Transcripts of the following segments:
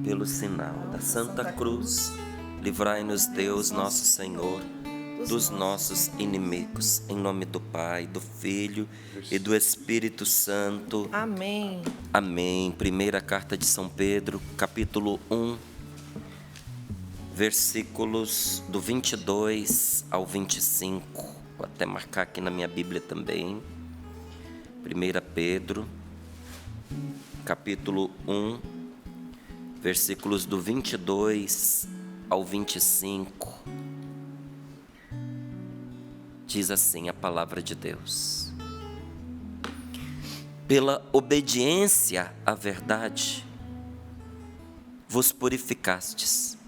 pelo sinal da Santa Cruz, livrai-nos Deus nosso Senhor dos nossos inimigos. Em nome do Pai, do Filho e do Espírito Santo. Amém. Amém. Primeira carta de São Pedro, capítulo 1, versículos do 22 ao 25. Vou até marcar aqui na minha Bíblia também. 1 Pedro, capítulo 1, versículos do 22 ao 25. Diz assim a palavra de Deus: pela obediência à verdade, vos purificastes,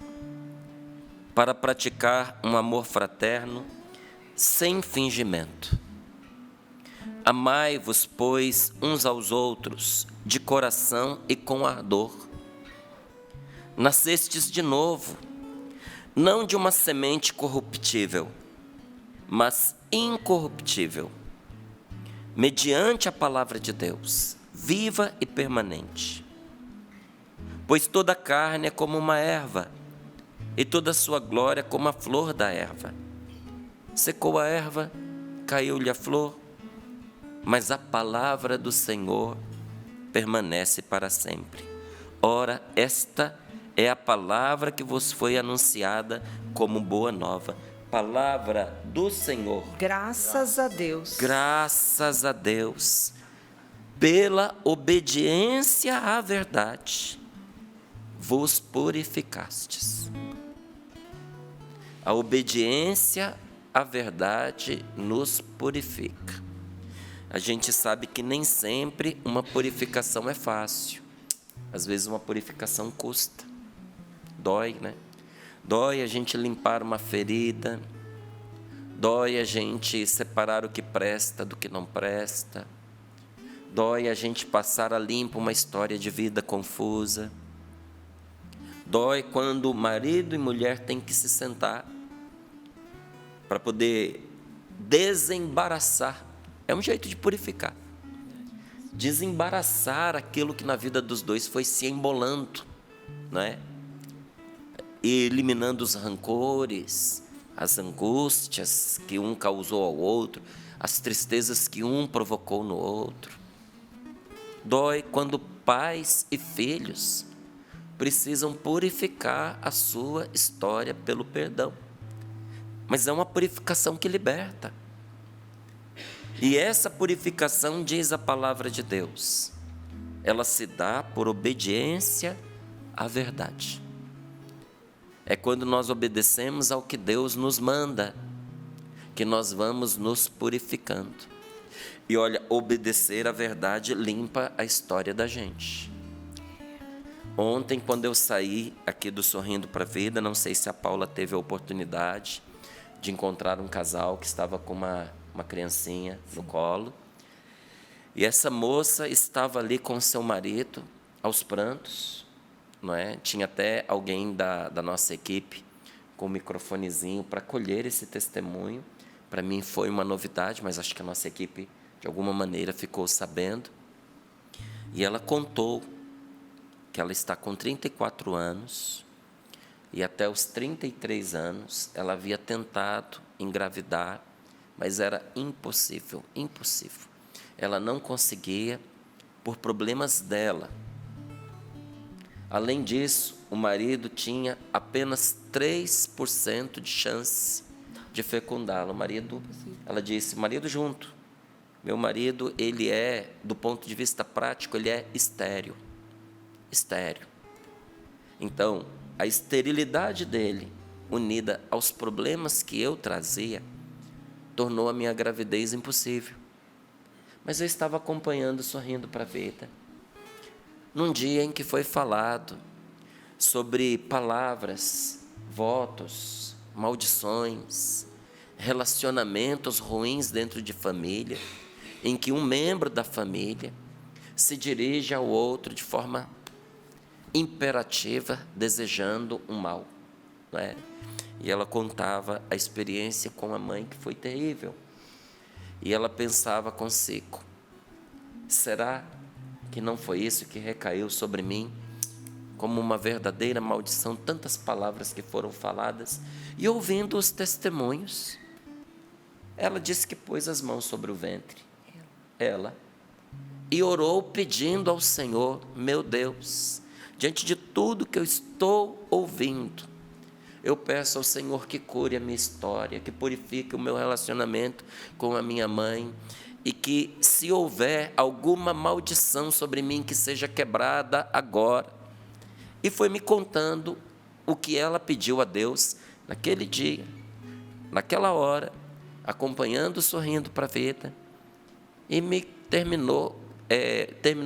para praticar um amor fraterno sem fingimento. Amai-vos, pois, uns aos outros, de coração e com ardor. Nascestes de novo, não de uma semente corruptível, mas incorruptível, mediante a palavra de Deus, viva e permanente. Pois toda a carne é como uma erva, e toda a sua glória como a flor da erva. Secou a erva, caiu-lhe a flor, mas a palavra do Senhor permanece para sempre. Ora, esta é a palavra que vos foi anunciada como boa nova. Palavra do Senhor. Graças a Deus. Graças a Deus. Pela obediência à verdade, vos purificastes. A obediência à verdade nos purifica. A gente sabe que nem sempre uma purificação é fácil. Às vezes uma purificação custa. Dói, né? Dói a gente limpar uma ferida. Dói a gente separar o que presta do que não presta. Dói a gente passar a limpo uma história de vida confusa. Dói quando marido e mulher têm que se sentar para poder desembaraçar. É um jeito de purificar. Desembaraçar aquilo que na vida dos dois foi se embolando, não é? E eliminando os rancores, as angústias que um causou ao outro, as tristezas que um provocou no outro. Dói quando pais e filhos precisam purificar a sua história pelo perdão. Mas é uma purificação que liberta. E essa purificação, diz a palavra de Deus, ela se dá por obediência à verdade. É quando nós obedecemos ao que Deus nos manda, que nós vamos nos purificando. E olha, obedecer à verdade limpa a história da gente. Ontem, quando eu saí aqui do Sorrindo para a Vida, não sei se a Paula teve a oportunidade de encontrar um casal que estava com uma criancinha no colo. E essa moça estava ali com seu marido, aos prantos, não é? Tinha até alguém da nossa equipe com um microfonezinho para colher esse testemunho. Para mim foi uma novidade, mas acho que a nossa equipe, de alguma maneira, ficou sabendo. E ela contou que ela está com 34 anos e até os 33 anos ela havia tentado engravidar, mas era impossível, impossível. Ela não conseguia por problemas dela. Além disso, o marido tinha apenas 3% de chance de fecundá-la. O marido, ela disse, marido junto. Meu marido, ele é, do ponto de vista prático, ele é estéril. Estéril. Então, a esterilidade dele, unida aos problemas que eu trazia, tornou a minha gravidez impossível. Mas eu estava acompanhando, sorrindo para a vida. Num dia em que foi falado sobre palavras, votos, maldições, relacionamentos ruins dentro de família, em que um membro da família se dirige ao outro de forma imperativa, desejando um mal, não é? E ela contava a experiência com a mãe, que foi terrível. E ela pensava consigo, será que não foi isso que recaiu sobre mim? como uma verdadeira maldição, tantas palavras que foram faladas, e ouvindo os testemunhos, ela disse que pôs as mãos sobre o ventre, ela, e orou pedindo ao Senhor: meu Deus, diante de tudo que eu estou ouvindo, eu peço ao Senhor que cure a minha história, que purifique o meu relacionamento com a minha mãe, e que, se houver alguma maldição sobre mim, que seja quebrada agora. E foi me contando o que ela pediu a Deus naquele dia, naquela hora, acompanhando, sorrindo para a vida, e me terminou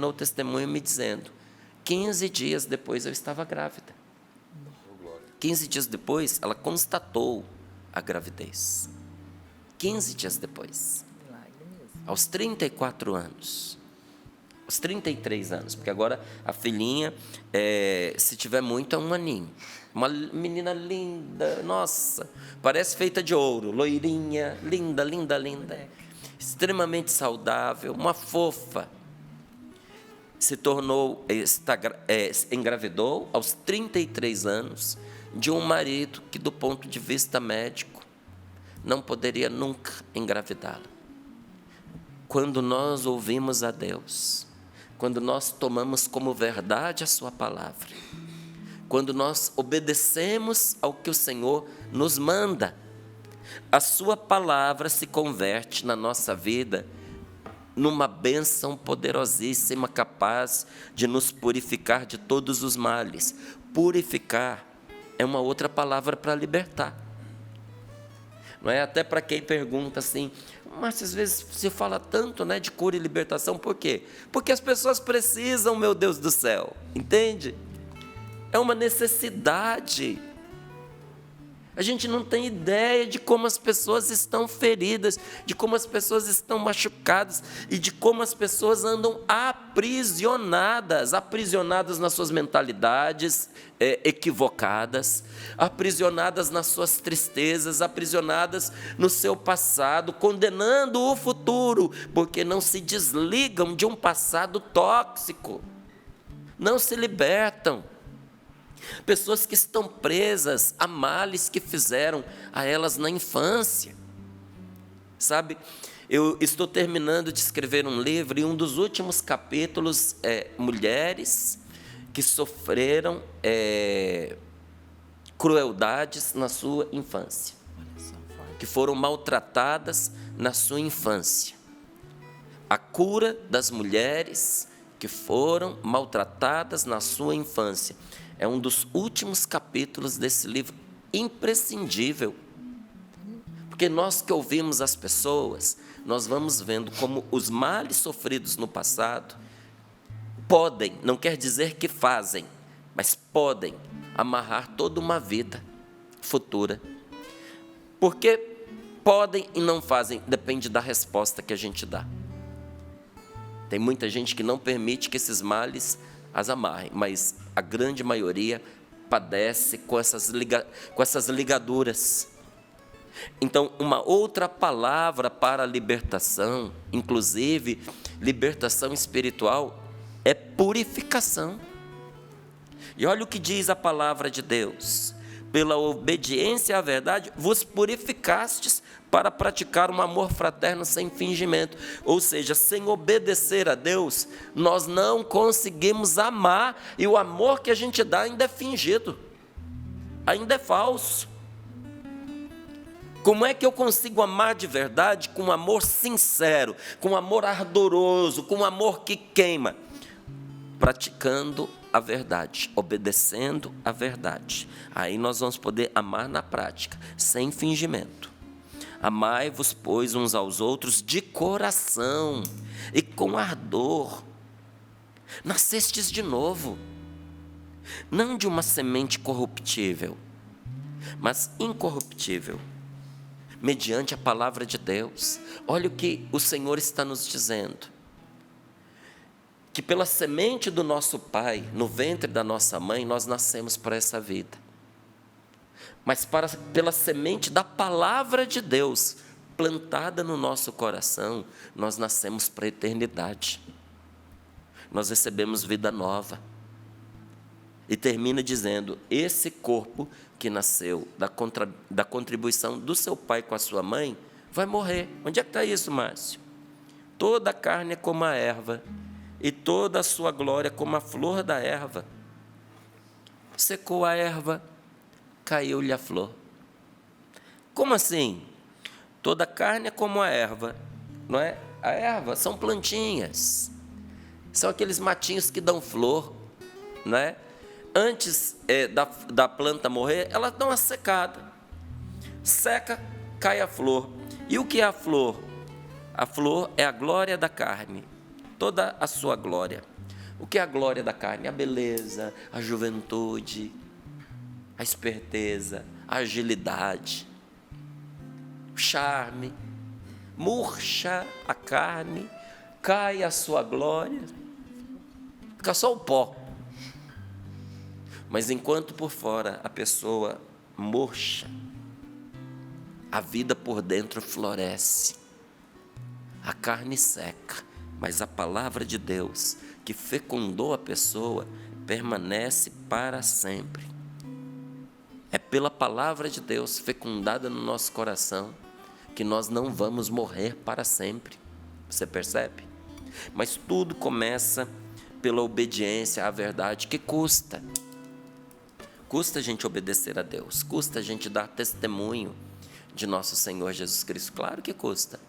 o testemunho me dizendo: 15 dias depois eu estava grávida. 15 dias depois, ela constatou a gravidez. 15 dias depois. Aos 34 anos. Aos 33 anos. Porque agora a filhinha, se tiver muito, é um aninho. Uma menina linda, nossa, parece feita de ouro, loirinha, linda, linda, linda. Extremamente saudável, uma fofa. Se tornou, engravidou aos 33 anos, de um marido que, do ponto de vista médico, não poderia nunca engravidá-la. Quando nós ouvimos a Deus, quando nós tomamos como verdade a sua palavra, quando nós obedecemos ao que o Senhor nos manda, a sua palavra se converte na nossa vida numa bênção poderosíssima, capaz de nos purificar de todos os males. Purificar é uma outra palavra para libertar. Não é? Até para quem pergunta assim: mas às vezes se fala tanto, né, de cura e libertação, por quê? Porque as pessoas precisam, meu Deus do céu, entende? É uma necessidade. A gente não tem ideia de como as pessoas estão feridas, de como as pessoas estão machucadas e de como as pessoas andam aprisionadas nas suas mentalidades equivocadas, aprisionadas nas suas tristezas, aprisionadas no seu passado, condenando o futuro, porque não se desligam de um passado tóxico, não se libertam. Pessoas que estão presas a males que fizeram a elas na infância. Sabe, eu estou terminando de escrever um livro, e um dos últimos capítulos é mulheres que sofreram crueldades na sua infância, que foram maltratadas na sua infância. A cura das mulheres que foram maltratadas na sua infância é um dos últimos capítulos desse livro, imprescindível. Porque nós que ouvimos as pessoas, nós vamos vendo como os males sofridos no passado podem, não quer dizer que fazem, mas podem amarrar toda uma vida futura. Porque podem e não fazem, depende da resposta que a gente dá. Tem muita gente que não permite que esses males as amarrem, mas a grande maioria padece com essas ligaduras. Então, uma outra palavra para a libertação, inclusive libertação espiritual, é purificação. E olha o que diz a palavra de Deus: pela obediência à verdade vos purificastes para praticar um amor fraterno sem fingimento. Ou seja, sem obedecer a Deus, nós não conseguimos amar, e o amor que a gente dá ainda é fingido, ainda é falso. Como é que eu consigo amar de verdade? Com um amor sincero, com um amor ardoroso, com um amor que queima? Praticando a verdade, obedecendo a verdade. Aí nós vamos poder amar na prática, sem fingimento. Amai-vos, pois, uns aos outros de coração e com ardor. Nascestes de novo, não de uma semente corruptível, mas incorruptível, mediante a palavra de Deus. Olha o que o Senhor está nos dizendo: que pela semente do nosso pai, no ventre da nossa mãe, nós nascemos para essa vida. Mas pela semente da palavra de Deus, plantada no nosso coração, nós nascemos para a eternidade. Nós recebemos vida nova. E termina dizendo: esse corpo que nasceu da contribuição do seu pai com a sua mãe, vai morrer. Onde é que está isso, Márcio? Toda a carne é como a erva, e toda a sua glória como a flor da erva. Secou a erva, caiu-lhe a flor. Como assim? Toda a carne é como a erva, não é? A erva são plantinhas, são aqueles matinhos que dão flor, não é? Antes da planta morrer, ela dá uma secada. Seca, cai a flor. E o que é a flor? A flor é a glória da carne, toda a sua glória. O que é a glória da carne? A beleza, a juventude, a esperteza, a agilidade, o charme. Murcha a carne, cai a sua glória, fica só o pó. Mas enquanto por fora a pessoa murcha, a vida por dentro floresce. A carne seca, mas a palavra de Deus, que fecundou a pessoa, permanece para sempre. É pela palavra de Deus fecundada no nosso coração que nós não vamos morrer para sempre. Você percebe? Mas tudo começa pela obediência à verdade, que custa. Custa a gente obedecer a Deus, custa a gente dar testemunho de nosso Senhor Jesus Cristo. Claro que custa.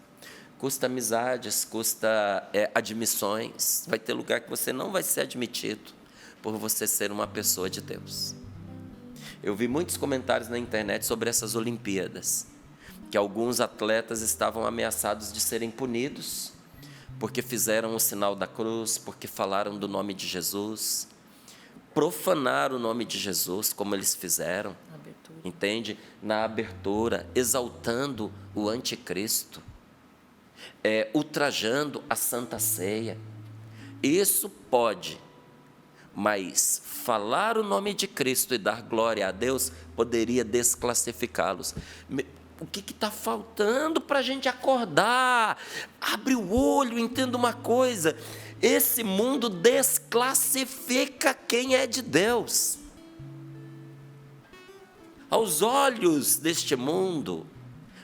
Custa amizades, custa admissões. Vai ter lugar que você não vai ser admitido por você ser uma pessoa de Deus. Eu vi muitos comentários na internet sobre essas Olimpíadas, que alguns atletas estavam ameaçados de serem punidos porque fizeram o sinal da cruz, porque falaram do nome de Jesus, profanaram o nome de Jesus, como eles fizeram, entende? Na abertura, exaltando o anticristo, ultrajando a Santa Ceia. Isso pode, mas falar o nome de Cristo e dar glória a Deus poderia desclassificá-los. O que está faltando para a gente acordar? Abre o olho, entenda uma coisa: esse mundo desclassifica quem é de Deus. Aos olhos deste mundo,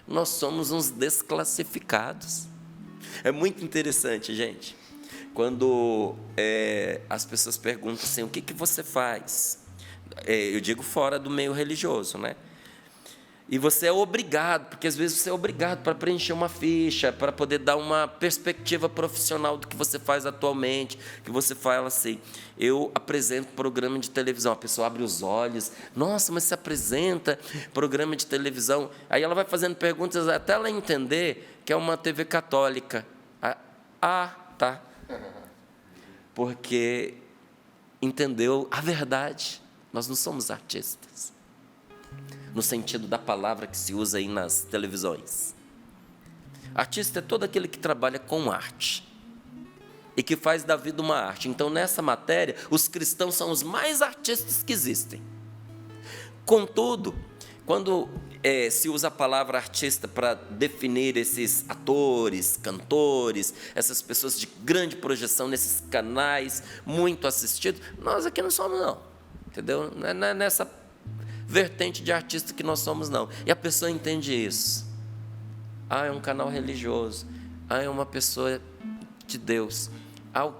nós somos uns desclassificados. É muito interessante, gente, quando as pessoas perguntam assim: o que você faz? Eu digo fora do meio religioso, né? E você é obrigado, porque às vezes você é obrigado para preencher uma ficha, para poder dar uma perspectiva profissional do que você faz atualmente, que você fala assim: eu apresento programa de televisão. A pessoa abre os olhos: nossa, mas você apresenta programa de televisão? Aí ela vai fazendo perguntas até ela entender que é uma TV católica. Tá. Porque entendeu a verdade. Nós não somos artistas, no sentido da palavra que se usa aí nas televisões. Artista é todo aquele que trabalha com arte e que faz da vida uma arte. Então, nessa matéria, os cristãos são os mais artistas que existem. Contudo, quando se usa a palavra artista para definir esses atores, cantores, essas pessoas de grande projeção nesses canais muito assistidos, nós aqui não somos, não. Entendeu? Não é nessa vertente de artista que nós somos, não. E a pessoa entende isso. É um canal religioso. É uma pessoa de Deus. O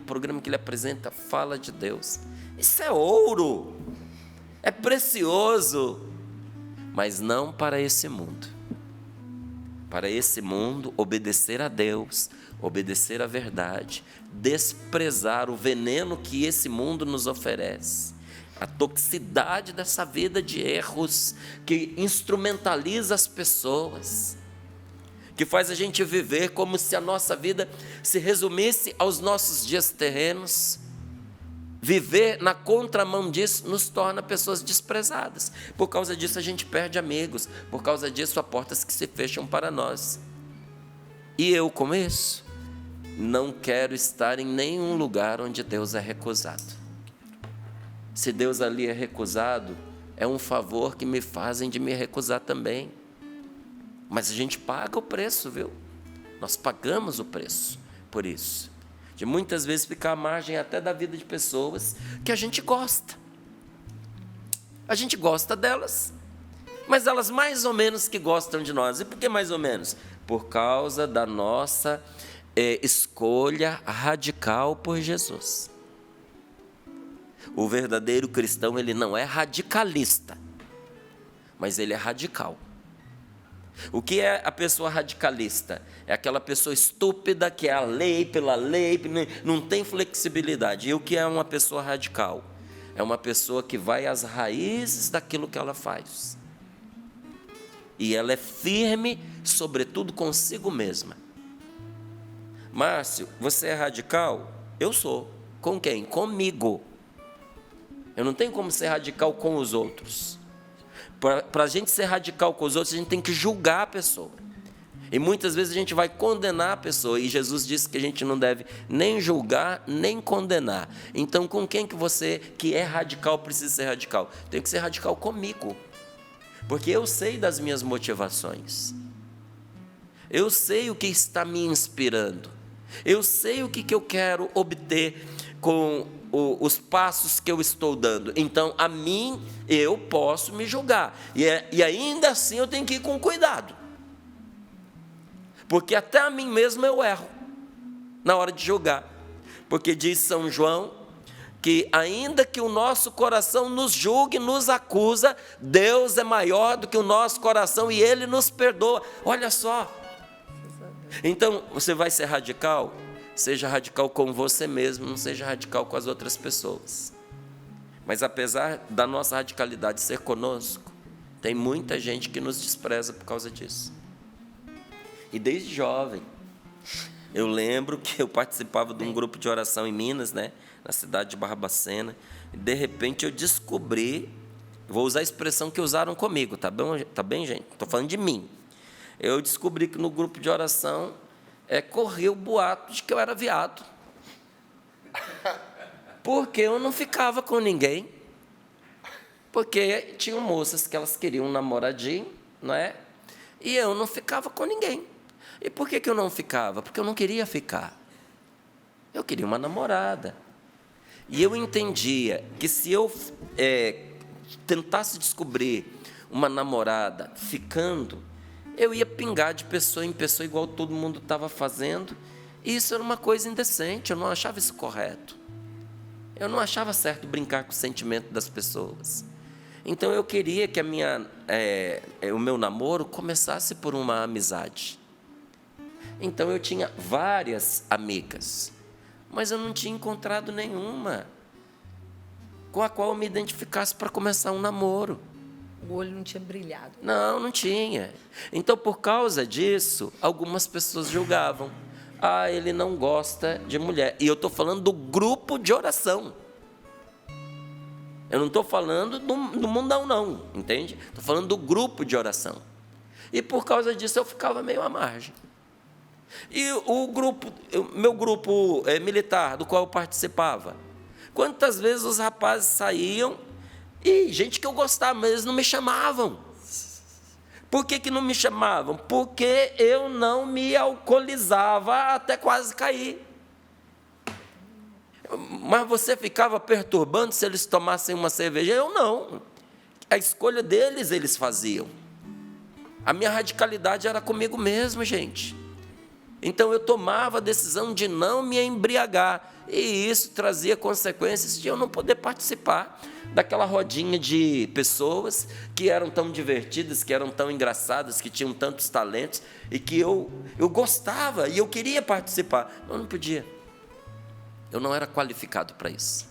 programa que ele apresenta fala de Deus. Isso é ouro. É precioso. Mas não para esse mundo. Para esse mundo, obedecer a Deus, obedecer à verdade, desprezar o veneno que esse mundo nos oferece, a toxicidade dessa vida de erros que instrumentaliza as pessoas, que faz a gente viver como se a nossa vida se resumisse aos nossos dias terrenos. Viver na contramão disso nos torna pessoas desprezadas. Por causa disso a gente perde amigos, por causa disso há portas que se fecham para nós. E eu, com isso, não quero estar em nenhum lugar onde Deus é recusado. Se Deus ali é recusado, é um favor que me fazem de me recusar também. Mas a gente paga o preço, viu? Nós pagamos o preço por isso. De muitas vezes ficar à margem até da vida de pessoas que a gente gosta. A gente gosta delas, mas elas mais ou menos que gostam de nós. E por que mais ou menos? Por causa da nossa escolha radical por Jesus. O verdadeiro cristão, ele não é radicalista, mas ele é radical. O que é a pessoa radicalista? É aquela pessoa estúpida que é a lei pela lei, não tem flexibilidade. E o que é uma pessoa radical? É uma pessoa que vai às raízes daquilo que ela faz. E ela é firme, sobretudo consigo mesma. Márcio, você é radical? Eu sou. Com quem? Comigo. Eu não tenho como ser radical com os outros. Para a gente ser radical com os outros, a gente tem que julgar a pessoa. E muitas vezes a gente vai condenar a pessoa. E Jesus disse que a gente não deve nem julgar, nem condenar. Então, com quem que você, que é radical, precisa ser radical? Tem que ser radical comigo. Porque eu sei das minhas motivações. Eu sei o que está me inspirando. Eu sei o que eu quero obter com os passos que eu estou dando. Então, a mim, eu posso me julgar. E ainda assim eu tenho que ir com cuidado. Porque até a mim mesmo eu erro na hora de julgar. Porque diz São João que ainda que o nosso coração nos julgue, nos acusa, Deus é maior do que o nosso coração e Ele nos perdoa. Olha só. Então, você vai ser radical? Seja radical com você mesmo, não seja radical com as outras pessoas. Mas apesar da nossa radicalidade ser conosco, tem muita gente que nos despreza por causa disso. E desde jovem, eu lembro que eu participava de um grupo de oração em Minas, né, na cidade de Barbacena, e de repente eu descobri, vou usar a expressão que usaram comigo, tá bem, gente? Estou falando de mim. Eu descobri que no grupo de oração corria o boato de que eu era viado. Porque eu não ficava com ninguém. Porque tinham moças que elas queriam um namoradinho, não é? E eu não ficava com ninguém. E por que eu não ficava? Porque eu não queria ficar. Eu queria uma namorada. E eu entendia que se eu tentasse descobrir uma namorada ficando, eu ia pingar de pessoa em pessoa, igual todo mundo estava fazendo. E isso era uma coisa indecente, eu não achava isso correto. Eu não achava certo brincar com o sentimento das pessoas. Então, eu queria que o meu namoro começasse por uma amizade. Então, eu tinha várias amigas, mas eu não tinha encontrado nenhuma com a qual eu me identificasse para começar um namoro. O olho não tinha brilhado. Não tinha. Então, por causa disso, algumas pessoas julgavam. Ele não gosta de mulher. E eu estou falando do grupo de oração. Eu não estou falando do mundão, não, entende? Estou falando do grupo de oração. E por causa disso eu ficava meio à margem. E meu grupo militar, do qual eu participava, quantas vezes os rapazes saíam e gente que eu gostava, mas eles não me chamavam. Por que não me chamavam? Porque eu não me alcoolizava até quase cair. Mas você ficava perturbando se eles tomassem uma cerveja? Eu não. A escolha deles, eles faziam. A minha radicalidade era comigo mesmo, gente. Então, eu tomava a decisão de não me embriagar. E isso trazia consequências de eu não poder participar daquela rodinha de pessoas que eram tão divertidas, que eram tão engraçadas, que tinham tantos talentos, e que eu gostava e eu queria participar. Eu não podia. Eu não era qualificado para isso.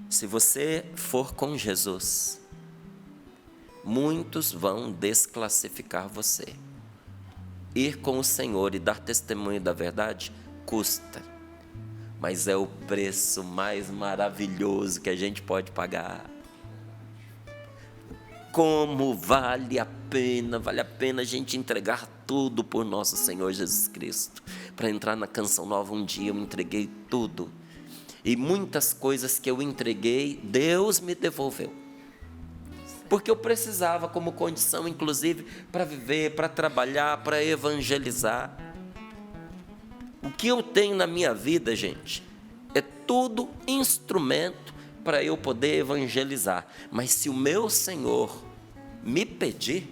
Se você for com Jesus, muitos vão desclassificar você. Ir com o Senhor e dar testemunho da verdade custa, mas é o preço mais maravilhoso que a gente pode pagar. Como vale a pena a gente entregar tudo por nosso Senhor Jesus Cristo. Para entrar na Canção Nova um dia, eu entreguei tudo. E muitas coisas que eu entreguei, Deus me devolveu. Porque eu precisava como condição, inclusive, para viver, para trabalhar, para evangelizar. O que eu tenho na minha vida, gente, é tudo instrumento para eu poder evangelizar. Mas se o meu Senhor me pedir,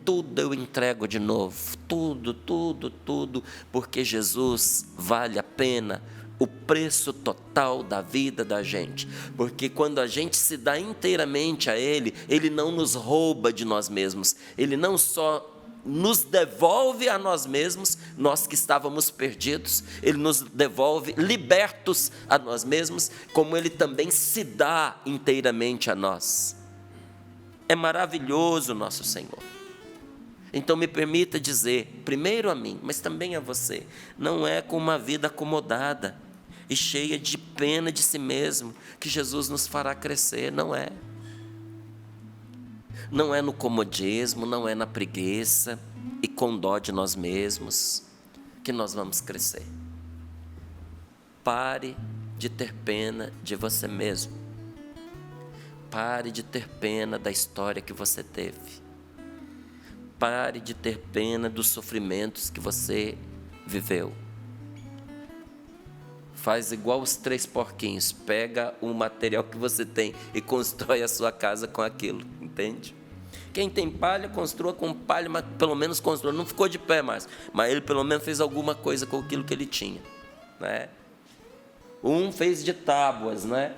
tudo eu entrego de novo, tudo, porque Jesus vale a pena o preço total da vida da gente, porque quando a gente se dá inteiramente a Ele, Ele não nos rouba de nós mesmos, Ele não só nos devolve a nós mesmos, nós que estávamos perdidos, Ele nos devolve libertos a nós mesmos, como Ele também se dá inteiramente a nós. É maravilhoso o nosso Senhor. Então me permita dizer, primeiro a mim, mas também a você, não é com uma vida acomodada e cheia de pena de si mesmo que Jesus nos fará crescer, não é. Não é no comodismo, não é na preguiça e com dó de nós mesmos que nós vamos crescer. Pare de ter pena de você mesmo. Pare de ter pena da história que você teve. Pare de ter pena dos sofrimentos que você viveu. Faz igual os 3 porquinhos, pega o material que você tem e constrói a sua casa com aquilo, entende? Quem tem palha, construa com palha, mas pelo menos construa. Não ficou de pé mais, mas ele pelo menos fez alguma coisa com aquilo que ele tinha, né? Um fez de tábuas, né?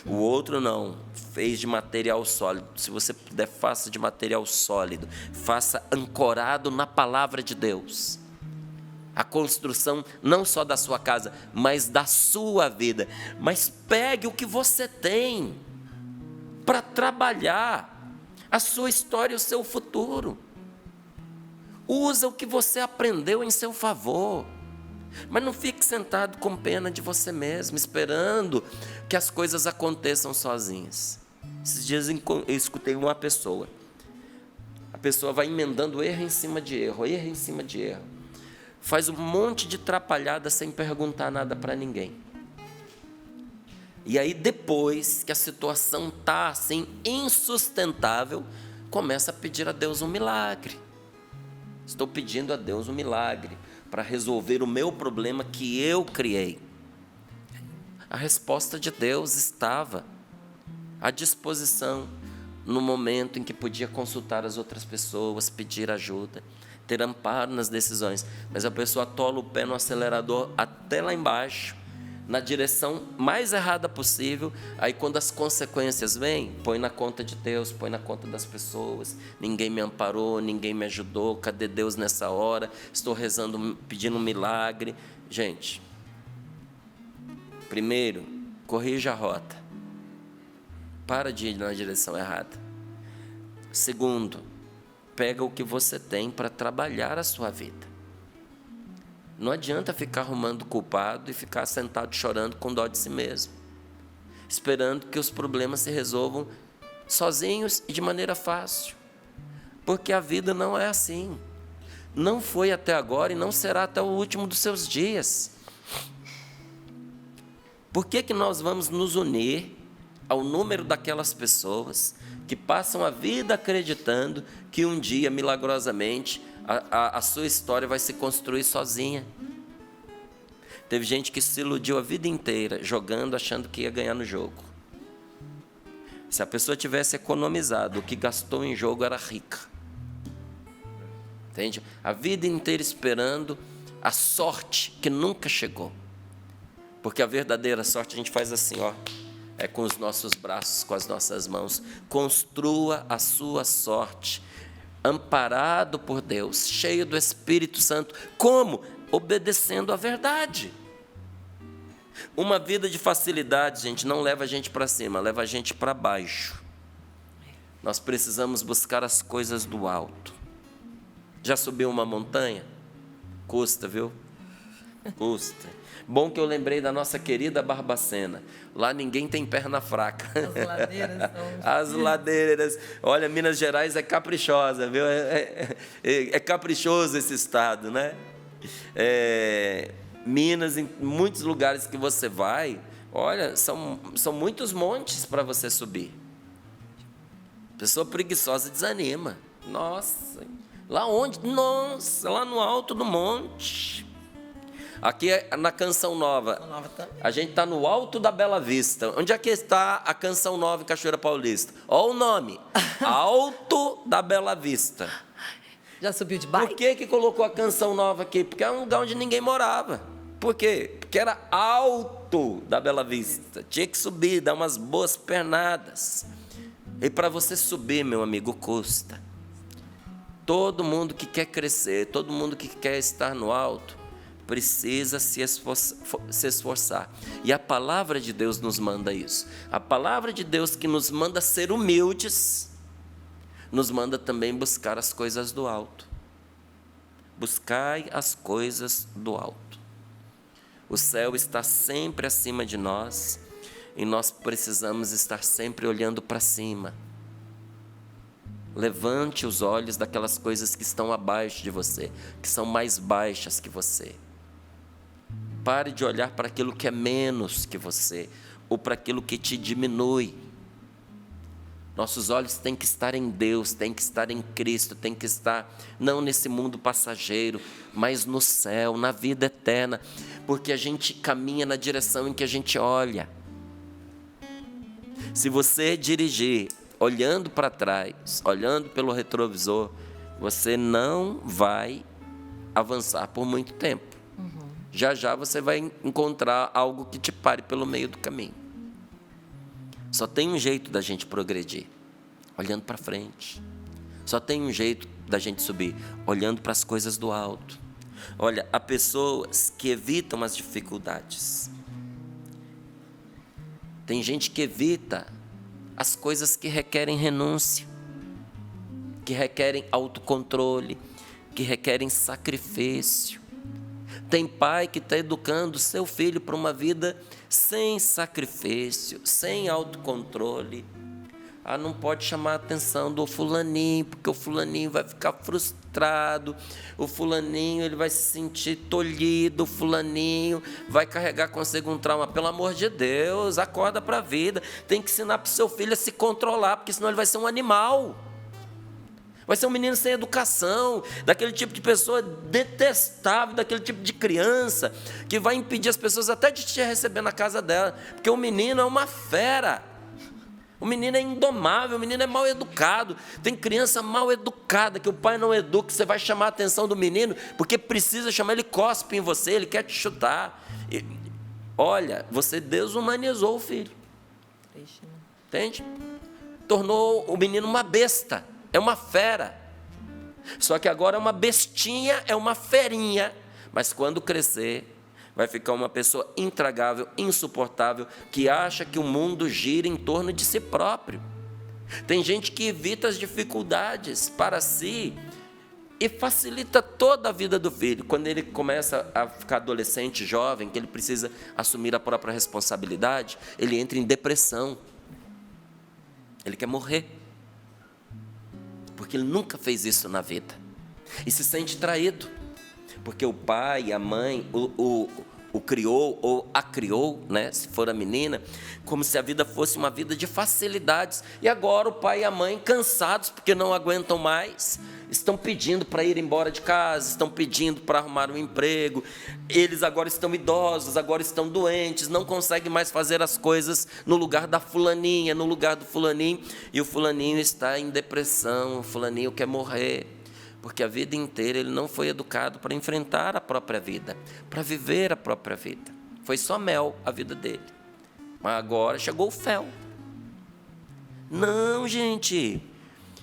O outro não, fez de material sólido. Se você puder, faça de material sólido, faça ancorado na palavra de Deus. A construção não só da sua casa, mas da sua vida. Mas pegue o que você tem para trabalhar a sua história e o seu futuro. Usa o que você aprendeu em seu favor. Mas não fique sentado com pena de você mesmo, esperando que as coisas aconteçam sozinhas. Esses dias eu escutei uma pessoa. A pessoa vai emendando erro em cima de erro, erro em cima de erro. Faz um monte de trapalhada sem perguntar nada para ninguém. E aí depois que a situação está assim insustentável, começa a pedir a Deus um milagre. Estou pedindo a Deus um milagre para resolver o meu problema que eu criei. A resposta de Deus estava à disposição no momento em que podia consultar as outras pessoas, pedir ajuda, ter amparo nas decisões. Mas a pessoa atola o pé no acelerador até lá embaixo, na direção mais errada possível. Aí quando as consequências vêm, põe na conta de Deus, põe na conta das pessoas. Ninguém me amparou, ninguém me ajudou, cadê Deus nessa hora? Estou rezando, pedindo um milagre. Gente, primeiro, corrija a rota. Para de ir na direção errada. Segundo, pega o que você tem para trabalhar a sua vida. Não adianta ficar arrumando culpado e ficar sentado chorando com dó de si mesmo, esperando que os problemas se resolvam sozinhos e de maneira fácil. Porque a vida não é assim. Não foi até agora e não será até o último dos seus dias. Por que nós vamos nos unir ao número daquelas pessoas que passam a vida acreditando que um dia, milagrosamente, a sua história vai se construir sozinha? Teve gente que se iludiu a vida inteira jogando, achando que ia ganhar no jogo. Se a pessoa tivesse economizado, o que gastou em jogo era rica. Entende? A vida inteira esperando a sorte que nunca chegou. Porque a verdadeira sorte a gente faz assim, ó. É com os nossos braços, com as nossas mãos. Construa a sua sorte, amparado por Deus, cheio do Espírito Santo. Como? Obedecendo à verdade. Uma vida de facilidade, gente, não leva a gente para cima, leva a gente para baixo. Nós precisamos buscar as coisas do alto. Já subiu uma montanha? Custa, viu? Custa. Bom que eu lembrei da nossa querida Barbacena. Lá ninguém tem perna fraca. As ladeiras são... As ladeiras. Olha, Minas Gerais é caprichosa, viu? É caprichoso esse estado, né? Minas, em muitos lugares que você vai, olha, são muitos montes para você subir. Pessoa preguiçosa desanima. Nossa, lá onde? Nossa, lá no alto do monte. Aqui na Canção Nova, Canção Nova também. a gente está no alto da Bela Vista. Onde é que está a Canção Nova em Cachoeira Paulista? Olha o nome, Alto da Bela Vista. Já subiu de bike? Por que colocou a Canção Nova aqui? Porque é um lugar onde ninguém morava. Por quê? Porque era alto da Bela Vista. Tinha que subir, dar umas boas pernadas. E para você subir, meu amigo, custa. Todo mundo que quer crescer, todo mundo que quer estar no alto, precisa se esforçar. E a palavra de Deus nos manda isso. A palavra de Deus que nos manda ser humildes, nos manda também buscar as coisas do alto. Buscai as coisas do alto. O céu está sempre acima de nós e nós precisamos estar sempre olhando para cima. Levante os olhos daquelas coisas que estão abaixo de você, que são mais baixas que você. Pare de olhar para aquilo que é menos que você, ou para aquilo que te diminui. Nossos olhos têm que estar em Deus, têm que estar em Cristo, têm que estar não nesse mundo passageiro, mas no céu, na vida eterna, porque a gente caminha na direção em que a gente olha. Se você dirigir olhando para trás, olhando pelo retrovisor, você não vai avançar por muito tempo. Já já você vai encontrar algo que te pare pelo meio do caminho. Só tem um jeito da gente progredir, olhando para frente. Só tem um jeito da gente subir, olhando para as coisas do alto. Olha, há pessoas que evitam as dificuldades. Tem gente que evita as coisas que requerem renúncia, que requerem autocontrole, que requerem sacrifício. Tem pai que está educando seu filho para uma vida sem sacrifício, sem autocontrole. Não pode chamar a atenção do fulaninho, porque o fulaninho vai ficar frustrado, o fulaninho ele vai se sentir tolhido, o fulaninho vai carregar consigo um trauma. Pelo amor de Deus, acorda para a vida. Tem que ensinar para o seu filho a se controlar, porque senão ele vai ser um animal. Vai ser um menino sem educação, daquele tipo de pessoa detestável, daquele tipo de criança, que vai impedir as pessoas até de te receber na casa dela, porque o menino é uma fera, o menino é indomável, o menino é mal educado. Tem criança mal educada, que o pai não educa, você vai chamar a atenção do menino, porque precisa chamar, ele cospe em você, ele quer te chutar. Olha, você desumanizou o filho, entende? Tornou o menino uma besta. É uma fera, só que agora é uma bestinha, é uma ferinha, mas quando crescer, vai ficar uma pessoa intragável, insuportável, que acha que o mundo gira em torno de si próprio. Tem gente que evita as dificuldades para si e facilita toda a vida do filho. Quando ele começa a ficar adolescente, jovem, que ele precisa assumir a própria responsabilidade, ele entra em depressão, ele quer morrer. Porque ele nunca fez isso na vida. E se sente traído. Porque o pai, a mãe, o criou ou a criou, né, se for a menina, como se a vida fosse uma vida de facilidades. E agora o pai e a mãe, cansados porque não aguentam mais, estão pedindo para ir embora de casa, estão pedindo para arrumar um emprego. Eles agora estão idosos, agora estão doentes, não conseguem mais fazer as coisas no lugar da fulaninha, no lugar do fulaninho. E o fulaninho está em depressão, o fulaninho quer morrer. Porque a vida inteira ele não foi educado para enfrentar a própria vida, para viver a própria vida. Foi só mel a vida dele. Mas agora chegou o fel. Não, gente.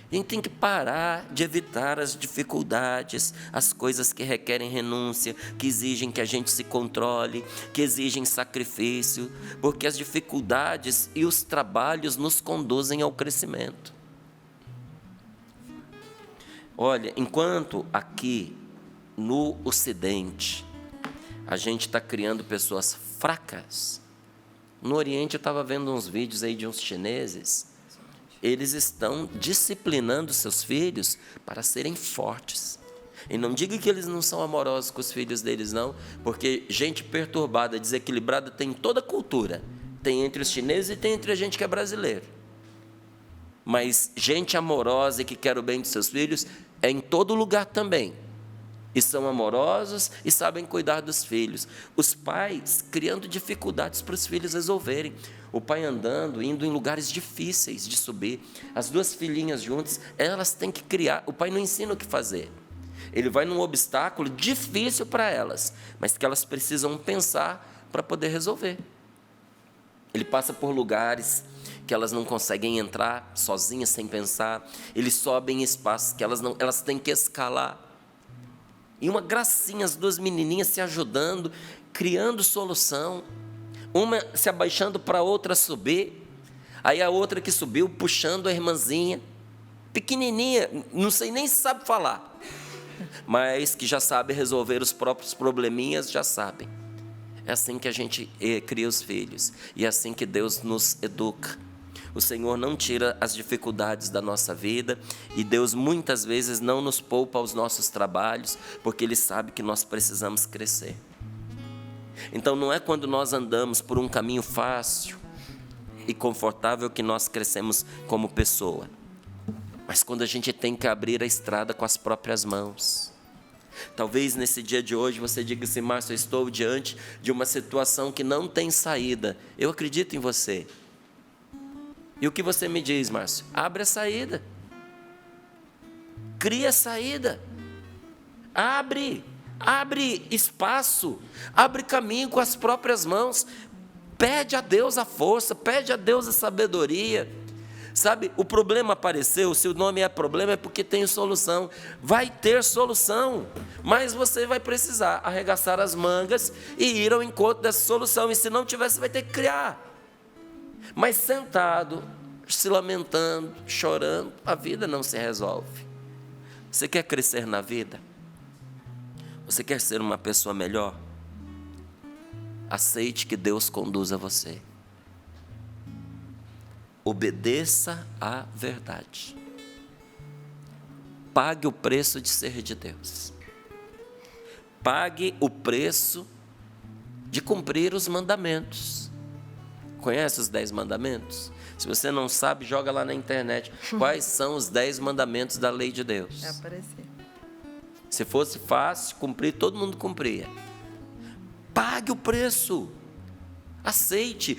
A gente tem que parar de evitar as dificuldades, as coisas que requerem renúncia, que exigem que a gente se controle, que exigem sacrifício, porque as dificuldades e os trabalhos nos conduzem ao crescimento. Olha, enquanto aqui no Ocidente a gente está criando pessoas fracas, no Oriente eu estava vendo uns vídeos aí de uns chineses, eles estão disciplinando seus filhos para serem fortes. E não diga que eles não são amorosos com os filhos deles, não, porque gente perturbada, desequilibrada tem em toda a cultura. Tem entre os chineses e tem entre a gente que é brasileiro. Mas gente amorosa e que quer o bem de seus filhos é em todo lugar também. e são amorosos e sabem cuidar dos filhos. Os pais criando dificuldades para os filhos resolverem. O pai andando, indo em lugares difíceis de subir. As duas filhinhas juntas, elas têm que criar. O pai não ensina o que fazer. Ele vai num obstáculo difícil para elas, mas que elas precisam pensar para poder resolver. Ele passa por lugares que elas não conseguem entrar sozinhas, sem pensar. Eles sobem em espaços que elas têm que escalar. E uma gracinha, as duas menininhas se ajudando, criando solução. Uma se abaixando para a outra subir. Aí a outra que subiu, puxando a irmãzinha. Pequenininha, não sei nem se sabe falar. Mas que já sabe resolver os próprios probleminhas, já sabem. É assim que a gente cria os filhos. E é assim que Deus nos educa. O Senhor não tira as dificuldades da nossa vida. E Deus muitas vezes não nos poupa aos nossos trabalhos, porque Ele sabe que nós precisamos crescer. Então não é quando nós andamos por um caminho fácil e confortável que nós crescemos como pessoa. Mas quando a gente tem que abrir a estrada com as próprias mãos. Talvez nesse dia de hoje você diga assim: Márcio, eu estou diante de uma situação que não tem saída. Eu acredito em você. E o que você me diz, Márcio? Abre a saída. Cria a saída. Abre espaço. Abre caminho com as próprias mãos. Pede a Deus a força, pede a Deus a sabedoria. Sabe, o problema apareceu, se o nome é problema é porque tem solução. Vai ter solução, mas você vai precisar arregaçar as mangas e ir ao encontro dessa solução. E se não tiver, você vai ter que criar. Mas sentado, se lamentando, chorando, a vida não se resolve. Você quer crescer na vida? Você quer ser uma pessoa melhor? Aceite que Deus conduza você. Obedeça à verdade. Pague o preço de ser de Deus. Pague o preço de cumprir os mandamentos. Conhece os 10 mandamentos? Se você não sabe, joga lá na internet. Quais são os 10 mandamentos da lei de Deus? Vai aparecer. Se fosse fácil cumprir, todo mundo cumpria. Pague o preço. Aceite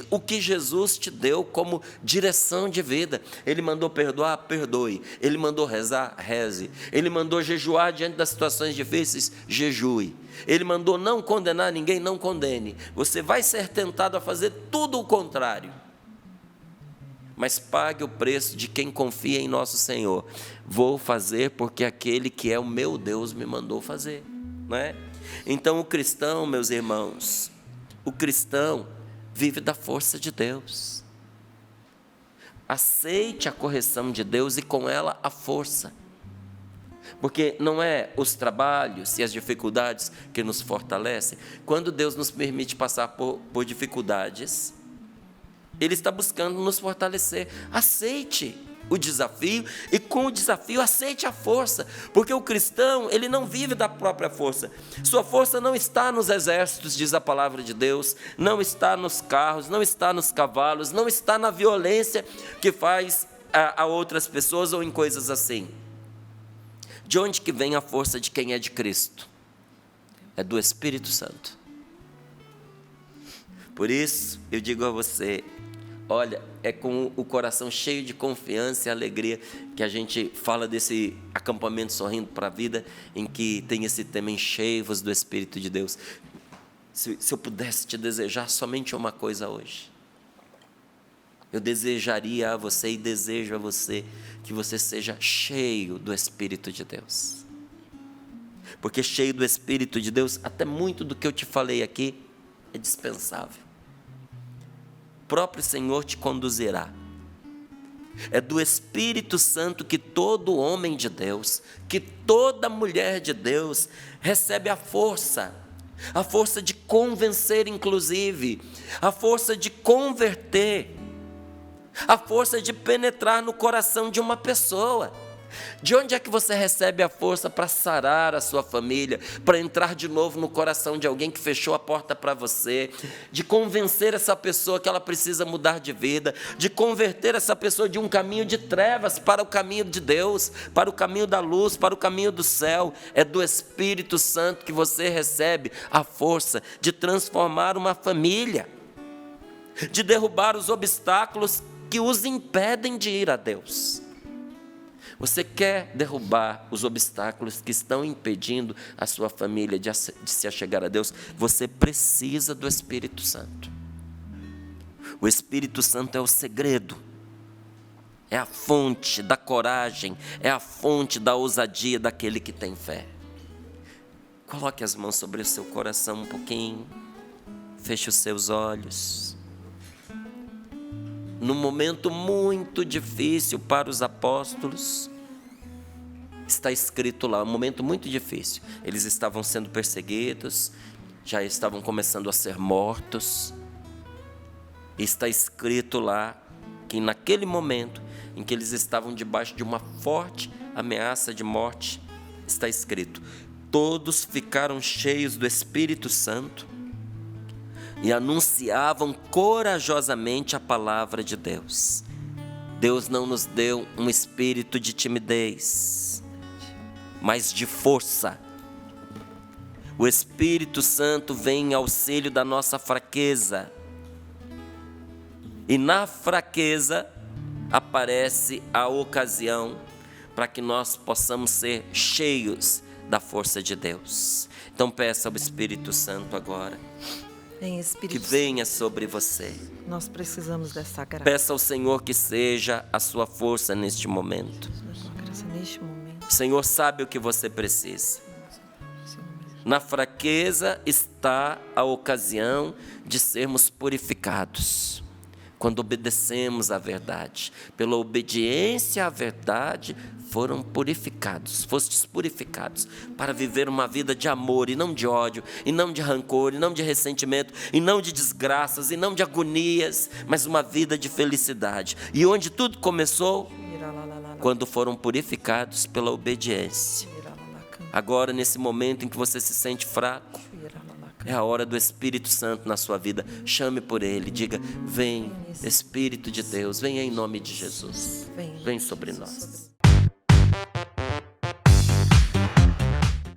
o que Jesus te deu como direção de vida. Ele mandou perdoar, perdoe. Ele mandou rezar, reze. Ele mandou jejuar diante das situações difíceis, jejue. Ele mandou não condenar ninguém, não condene. Você vai ser tentado a fazer tudo o contrário. Mas pague o preço de quem confia em nosso Senhor. Vou fazer porque aquele que é o meu Deus me mandou fazer, não é? Então o cristão, meus irmãos, o cristão vive da força de Deus. Aceite a correção de Deus e com ela a força. Porque não é os trabalhos e as dificuldades que nos fortalecem. Quando Deus nos permite passar por dificuldades, Ele está buscando nos fortalecer. Aceite o desafio e com o desafio aceite a força, porque o cristão, ele não vive da própria força. Sua força não está nos exércitos, diz a palavra de Deus, não está nos carros, não está nos cavalos, não está na violência que faz a outras pessoas ou em coisas assim. De onde que vem a força de quem é de Cristo? É do Espírito Santo. Por isso eu digo a você, olha, é com o coração cheio de confiança e alegria que a gente fala desse acampamento Sorrindo para a Vida, em que tem esse tema: enchei-vos do Espírito de Deus. Se eu pudesse te desejar somente uma coisa hoje, eu desejaria a você e desejo a você que você seja cheio do Espírito de Deus. Porque cheio do Espírito de Deus, até muito do que eu te falei aqui é dispensável. O próprio Senhor te conduzirá. É do Espírito Santo que todo homem de Deus, que toda mulher de Deus recebe a força de convencer inclusive, a força de converter, a força de penetrar no coração de uma pessoa. De onde é que você recebe a força para sarar a sua família, para entrar de novo no coração de alguém que fechou a porta para você, de convencer essa pessoa que ela precisa mudar de vida, de converter essa pessoa de um caminho de trevas para o caminho de Deus, para o caminho da luz, para o caminho do céu? É do Espírito Santo que você recebe a força de transformar uma família, de derrubar os obstáculos que os impedem de ir a Deus. Você quer derrubar os obstáculos que estão impedindo a sua família de se achegar a Deus? Você precisa do Espírito Santo. O Espírito Santo é o segredo, é a fonte da coragem, é a fonte da ousadia daquele que tem fé. Coloque as mãos sobre o seu coração um pouquinho, feche os seus olhos. Num momento muito difícil para os apóstolos, está escrito lá, um momento muito difícil. Eles estavam sendo perseguidos, já estavam começando a ser mortos. Está escrito lá que naquele momento em que eles estavam debaixo de uma forte ameaça de morte, está escrito: todos ficaram cheios do Espírito Santo e anunciavam corajosamente a palavra de Deus. Deus não nos deu um espírito de timidez, mas de força. O Espírito Santo vem em auxílio da nossa fraqueza. E na fraqueza aparece a ocasião para que nós possamos ser cheios da força de Deus. Então peça ao Espírito Santo agora Vem, Espírito que venha sobre você. Nós precisamos dessa graça. Peça ao Senhor que seja a sua força neste momento. Sua graça neste momento. O Senhor sabe o que você precisa. Na fraqueza está a ocasião de sermos purificados. Quando obedecemos à verdade, pela obediência à verdade, foram purificados, fostes purificados para viver uma vida de amor e não de ódio, e não de rancor, e não de ressentimento, e não de desgraças, e não de agonias, mas uma vida de felicidade. E onde tudo começou? Quando foram purificados pela obediência. Agora, nesse momento em que você se sente fraco, é a hora do Espírito Santo na sua vida. Chame por Ele, diga: vem, Espírito de Deus, vem em nome de Jesus, vem sobre nós.